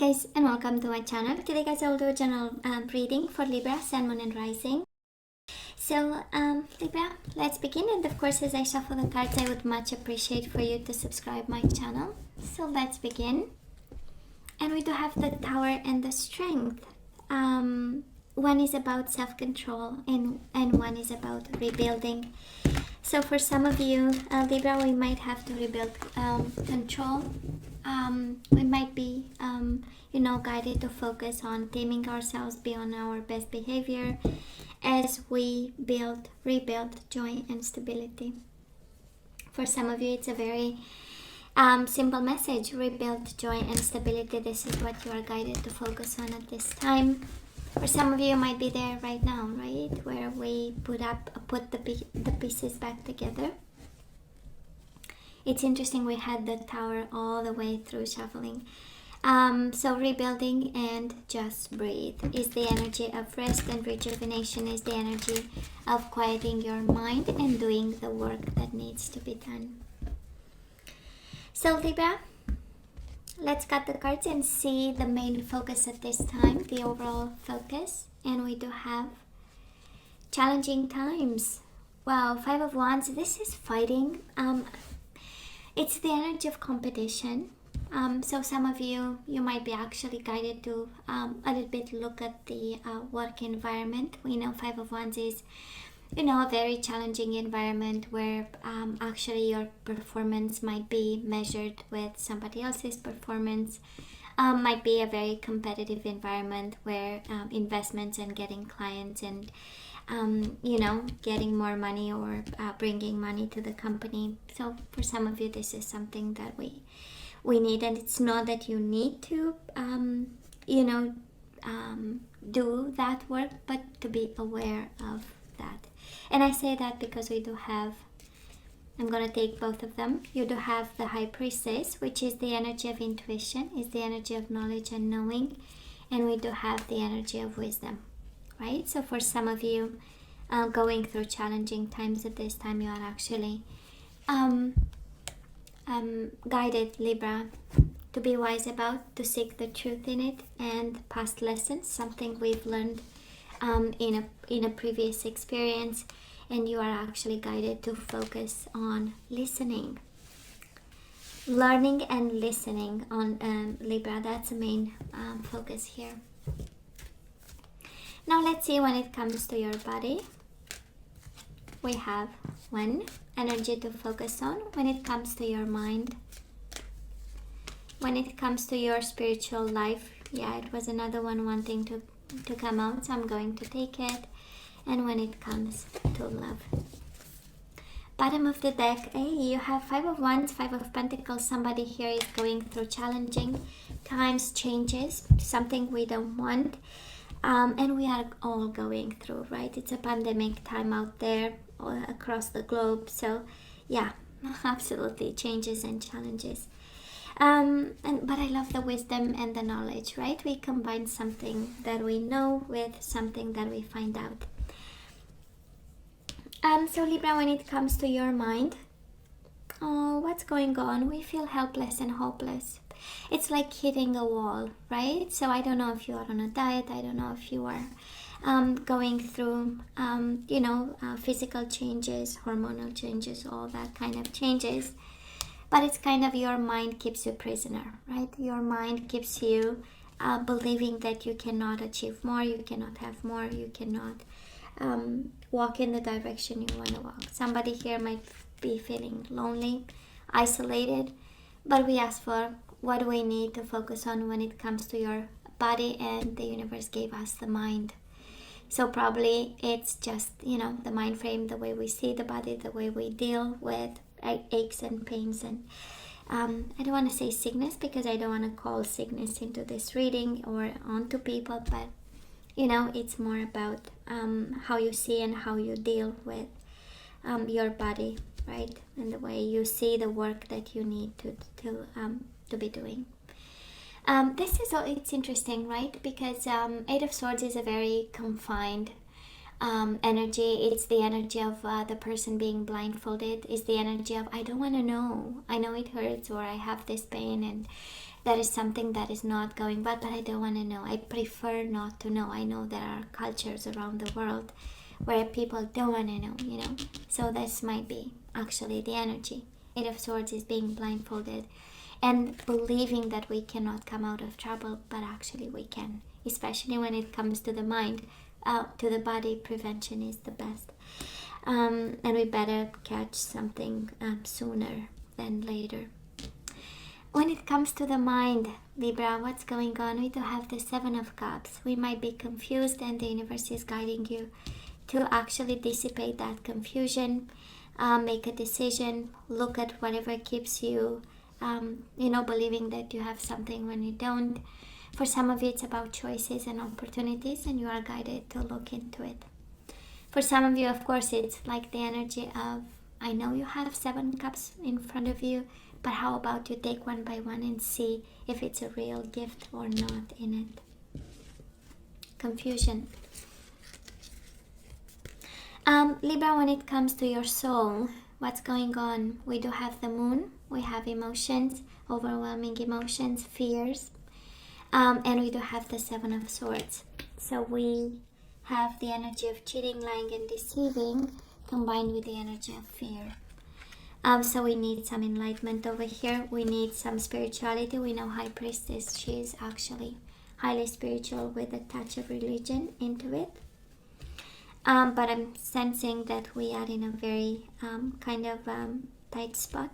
guys, and welcome to my channel. Today guys, I will do a general reading for Libra, Sun, Moon and Rising. So Libra, let's begin, and of course as I shuffle the cards, I would much appreciate for you to subscribe my channel. So let's begin. And we do have the Tower and the Strength. One is about self-control and one is about rebuilding. So for some of you, Libra, we might have to rebuild control. We might be, guided to focus on taming ourselves beyond our best behavior as we rebuild joy and stability. For some of you, it's a very simple message: rebuild joy and stability. This is what you are guided to focus on at this time. For some of you, might be there right now, right, where we put the pieces back together. It's interesting, we had the Tower all the way through shuffling. So rebuilding and just breathe is the energy of rest, and rejuvenation is the energy of quieting your mind and doing the work that needs to be done. So Libra, let's cut the cards and see the main focus at this time, the overall focus. And we do have challenging times. Wow, Five of Wands, this is fighting. It's the energy of competition. So some of you might be actually guided to a little bit look at the work environment. We know Five of Wands is, a very challenging environment where actually your performance might be measured with somebody else's performance. Might be a very competitive environment where investments and getting clients and getting more money or bringing money to the company. So for some of you, this is something that we need, and it's not that you need to do that work, but to be aware of that. And I say that because we do have, I'm going to take both of them. You do have the High Priestess, which is the energy of intuition, is the energy of knowledge and knowing, and we do have the energy of wisdom, right? So for some of you going through challenging times at this time, you are actually guided, Libra, to be wise about, to seek the truth in it and past lessons, something we've learned in a previous experience, and you are actually guided to focus on listening, learning and listening on Libra. That's the main focus here. Now let's see, when it comes to your body, we have one energy to focus on. When it comes to your mind, when it comes to your spiritual life, it was another one wanting to come out, so I'm going to take it. And when it comes to love, bottom of the deck, you have Five of Wands, Five of Pentacles. Somebody here is going through challenging times, changes, something we don't want, and we are all going through, right? It's a pandemic time out there across the globe, so yeah, absolutely, changes and challenges. But I love the wisdom and the knowledge, right? We combine something that we know with something that we find out. So Libra, when it comes to your mind, what's going on? We feel helpless and hopeless. It's like hitting a wall, right? So I don't know if you are on a diet. I don't know if you are going through, physical changes, hormonal changes, all that kind of changes. But it's kind of your mind keeps you prisoner, right? Your mind keeps you believing that you cannot achieve more, you cannot have more, you cannot walk in the direction you want to walk. Somebody here might be feeling lonely, isolated, but we ask for what do we need to focus on when it comes to your body, and the universe gave us the mind. So probably it's just, the mind frame, the way we see the body, the way we deal with aches and pains, and I don't want to say sickness because I don't want to call sickness into this reading or onto people, but it's more about how you see and how you deal with your body, right? And the way you see the work that you need to be doing. It's interesting, right? Because Eight of Swords is a very confined energy. It's the energy of the person being blindfolded. It's the energy of I don't want to know. I know it hurts, or I have this pain, there is something that is not going well, but I don't want to know. I prefer not to know. I know there are cultures around the world where people don't want to know, you know. So this might be actually the energy. Eight of Swords is being blindfolded and believing that we cannot come out of trouble, but actually we can, especially when it comes to the mind. To the body, prevention is the best. And we better catch something sooner than later. When it comes to the mind, Libra, what's going on? We do have the Seven of Cups. We might be confused, and the universe is guiding you to actually dissipate that confusion, make a decision, look at whatever keeps you, believing that you have something when you don't. For some of you, it's about choices and opportunities, and you are guided to look into it. For some of you, of course, it's like the energy of, I know you have 7 cups in front of you, but how about you take one by one and see if it's a real gift or not in it. Confusion. Libra, when it comes to your soul, what's going on? We do have the moon, we have emotions, overwhelming emotions, fears, and we do have the Seven of Swords. So we have the energy of cheating, lying, and deceiving combined with the energy of fear. So we need some enlightenment over here. We need some spirituality. We know High Priestess, she is actually highly spiritual with a touch of religion into it. But I'm sensing that we are in a very tight spot,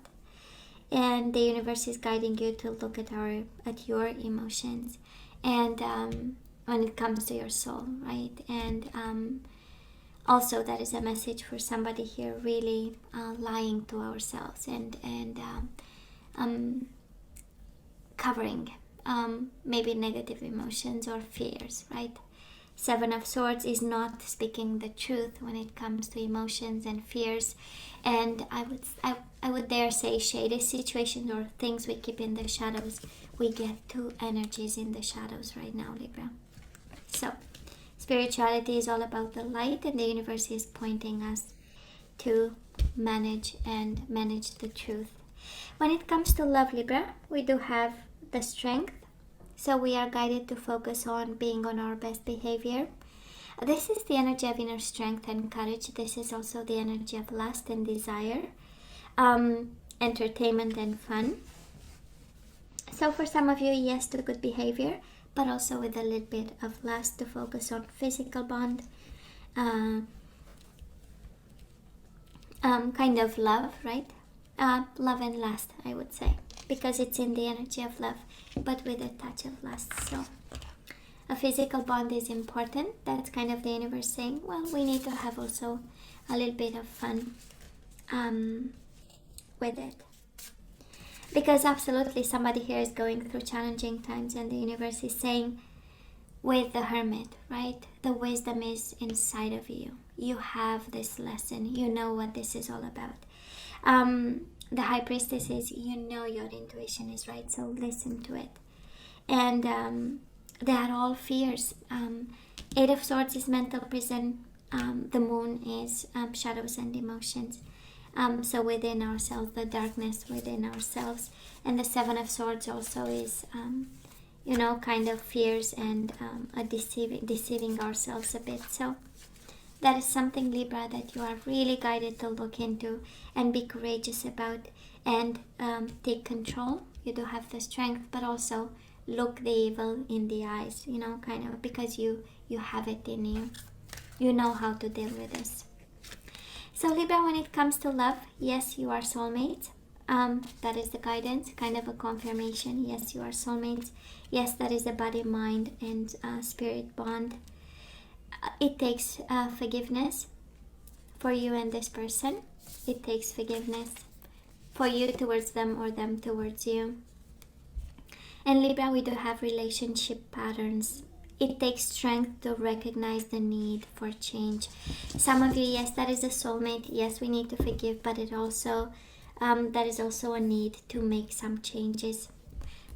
and the universe is guiding you to look at your emotions, and when it comes to your soul, right? And also that is a message for somebody here, really lying to ourselves and covering maybe negative emotions or fears, right? Seven of Swords is not speaking the truth when it comes to emotions and fears, and I would dare say shady situations or things we keep in the shadows. We get 2 energies in the shadows right now, Libra. So spirituality is all about the light, and the universe is pointing us to manage the truth. When it comes to love, Libra, we do have the strength. So we are guided to focus on being on our best behavior. This is the energy of inner strength and courage. This is also the energy of lust and desire, entertainment and fun. So for some of you, yes, to good behavior, but also with a little bit of lust, to focus on physical bond, kind of love, right? Love and lust, I would say, because it's in the energy of love, but with a touch of lust. So a physical bond is important. That's kind of the universe saying, well, we need to have also a little bit of fun with it. Because absolutely somebody here is going through challenging times, and the universe is saying with the Hermit, right? The wisdom is inside of you. You have this lesson. You know what this is all about. The High Priestess is, you know your intuition is right, so listen to it. And they are all fears. 8 of Swords is mental prison. The Moon is shadows and emotions. So within ourselves, the darkness within ourselves. And the 7 of Swords also is, kind of fears and deceiving ourselves a bit. So that is something, Libra, that you are really guided to look into and be courageous about, and take control. You do have the strength, but also look the evil in the eyes, because you have it in you. You know how to deal with this. So Libra, when it comes to love, yes, you are soulmates. That is the guidance, kind of a confirmation. Yes, you are soulmates. Yes, that is a body, mind, and spirit bond. It takes forgiveness for you and this person. It takes forgiveness for you towards them or them towards you. And Libra, we do have relationship patterns. It takes strength to recognize the need for change. Some of you, yes, that is a soulmate. Yes, we need to forgive, but it also that is also a need to make some changes.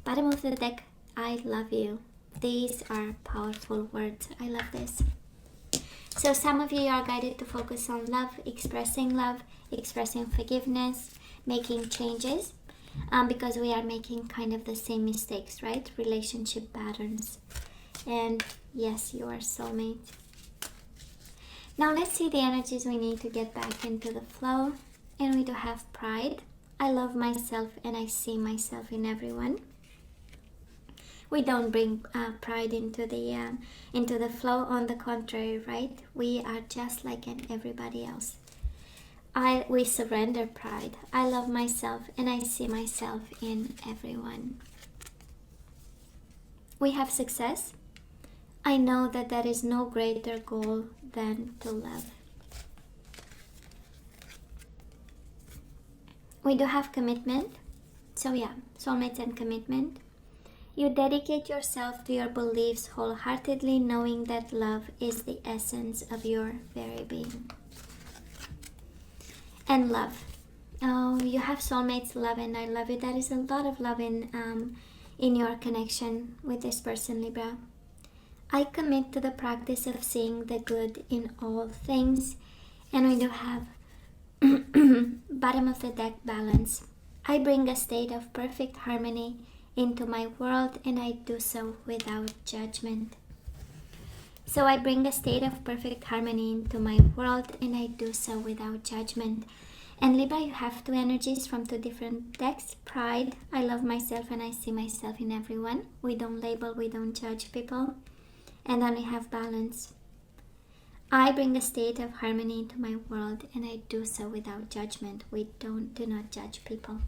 Bottom of the deck, I love you. These are powerful words. I love this. So some of you are guided to focus on love, expressing forgiveness, making changes. because we are making kind of the same mistakes, right? Relationship patterns. And yes, you are soulmate. Now let's see the energies we need to get back into the flow. And we do have pride. I love myself and I see myself in everyone. We don't bring pride into the flow. On the contrary, right? We are just like everybody else. We surrender pride. I love myself and I see myself in everyone. We have success. I know that there is no greater goal than to love. We do have commitment. So yeah, soulmates and commitment. You dedicate yourself to your beliefs wholeheartedly, knowing that love is the essence of your very being. And love. Oh, you have soulmates, love, and I love you. There is a lot of love in your connection with this person, Libra. I commit to the practice of seeing the good in all things. And we do have bottom of the deck, balance. I bring a state of perfect harmony into my world, and I do so without judgment. So I bring a state of perfect harmony into my world, and I do so without judgment. And Libra, you have two energies from two different decks. Pride, I love myself and I see myself in everyone. We don't label, we don't judge people. And then we have balance. I bring a state of harmony into my world, and I do so without judgment. We do not judge people.